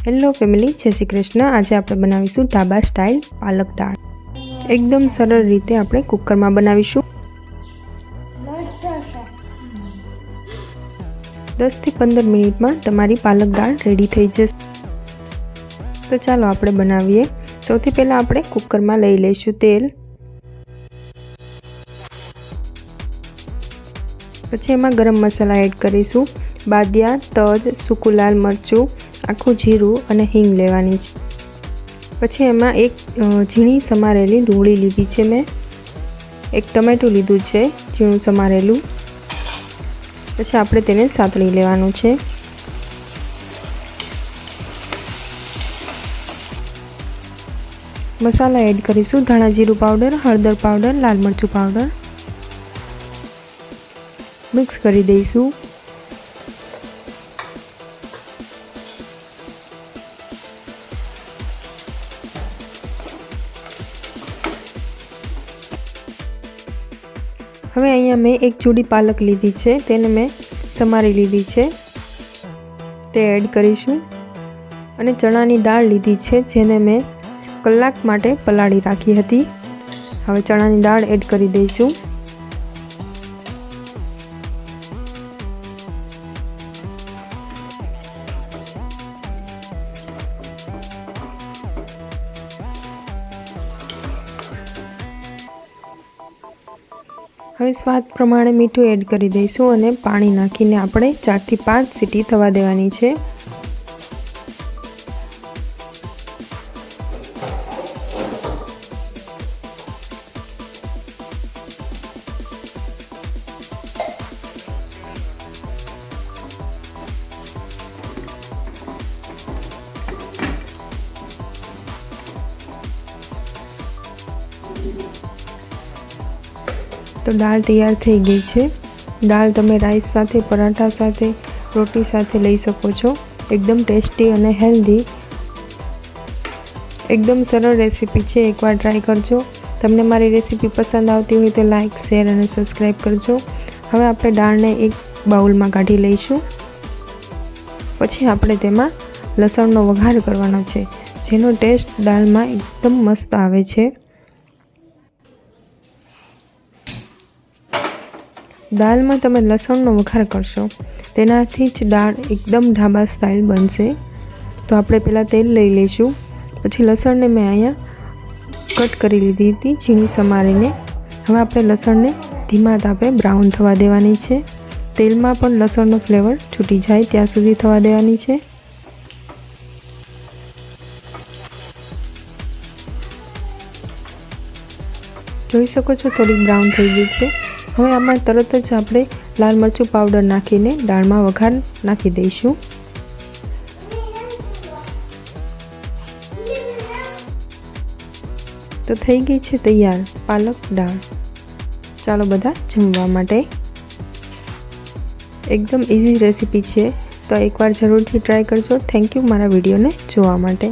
Hello family, જય શ્રી કૃષ્ણ। આજે આપણે બનાવીશું ઢાબા સ્ટાઇલ પાલક દાળ। એકદમ સરળ રીતે આપણે કુકરમાં બનાવીશું। 10 થી 15 મિનિટમાં તમારી પાલક દાળ રેડી થઈ જશે। તો ચાલો આપણે બનાવીએ। સૌથી પહેલા આપણે કુકરમાં લઈ લઈશું તેલ। પછી એમાં ગરમ મસાલા એડ કરીશું। બાદિયા, તજ, સૂકું લાલ મરચું, આખું જીરું અને હિંગ લેવાની છે। પછી એમાં એક ઝીણી સમારેલી ડુંગળી લીધી છે મેં, એક ટમેટું લીધું છે ઝીણું સમારેલું। પછી આપણે તેને સાતળી લેવાનું છે। મસાલા એડ કરીશું। ધાણા જીરું પાવડર, હળદર પાવડર, લાલ મરચું પાવડર મિક્સ કરી દઈશું। હવે અહીંયા મેં એક જોડી પાલક લીધી છે, તેને મેં સમારી લીધી છે, તે એડ કરીશું। અને ચણાની દાળ લીધી છે, જેને મેં કલાક માટે પલાળી રાખી હતી। હવે ચણાની દાળ એડ કરી દઈશું। હવે સ્વાદ પ્રમાણે મીઠું એડ કરી દઈશું અને પાણી નાખીને આપણે 4 થી 5 સીટી થવા દેવાની છે। તો દાળ તૈયાર થઈ ગઈ છે। દાળ તમે રાઈસ સાથે, પરાઠા સાથે, રોટી સાથે લઈ શકો છો। એકદમ ટેસ્ટી અને હેલ્ધી, એકદમ સરળ રેસીપી છે, એકવાર ટ્રાય કરજો। તમને મારી રેસીપી પસંદ આવતી હોય તો લાઈક, શેર અને સબસ્ક્રાઈબ કરજો। હવે આપણે દાળને એક બાઉલમાં કાઢી લઈશું। પછી આપણે તેમાં લસણનો વઘાર કરવાનો છે, જેનો ટેસ્ટ દાળમાં એકદમ મસ્ત આવે છે। દાળમાં તમે લસણનો વઘાર કરશો, તેનાથી જ દાળ એકદમ ઢાબા સ્ટાઇલ બનશે। તો આપણે પહેલાં તેલ લઈ લઈશું। પછી લસણને મેં અહીંયા કટ કરી લીધી હતી ઝીણી સમારીને। હવે આપણે લસણને ધીમા તાપે બ્રાઉન થવા દેવાની છે। તેલમાં પણ લસણનો ફ્લેવર છૂટી જાય ત્યાં સુધી થવા દેવાની છે। જોઈ શકો છો થોડી બ્રાઉન થઈ ગઈ છે। હવે આમાં તરત જ આપણે લાલ મરચું પાવડર નાખીને દાળમાં વઘાર નાખી દઈશું। તો થઈ ગઈ છે તૈયાર પાલક દાળ। ચાલો બધા જમવા માટે। એકદમ ઇઝી રેસીપી છે, તો એકવાર જરૂરથી ટ્રાય કરજો। થેન્ક યુ મારા વિડીયોને જોવા માટે।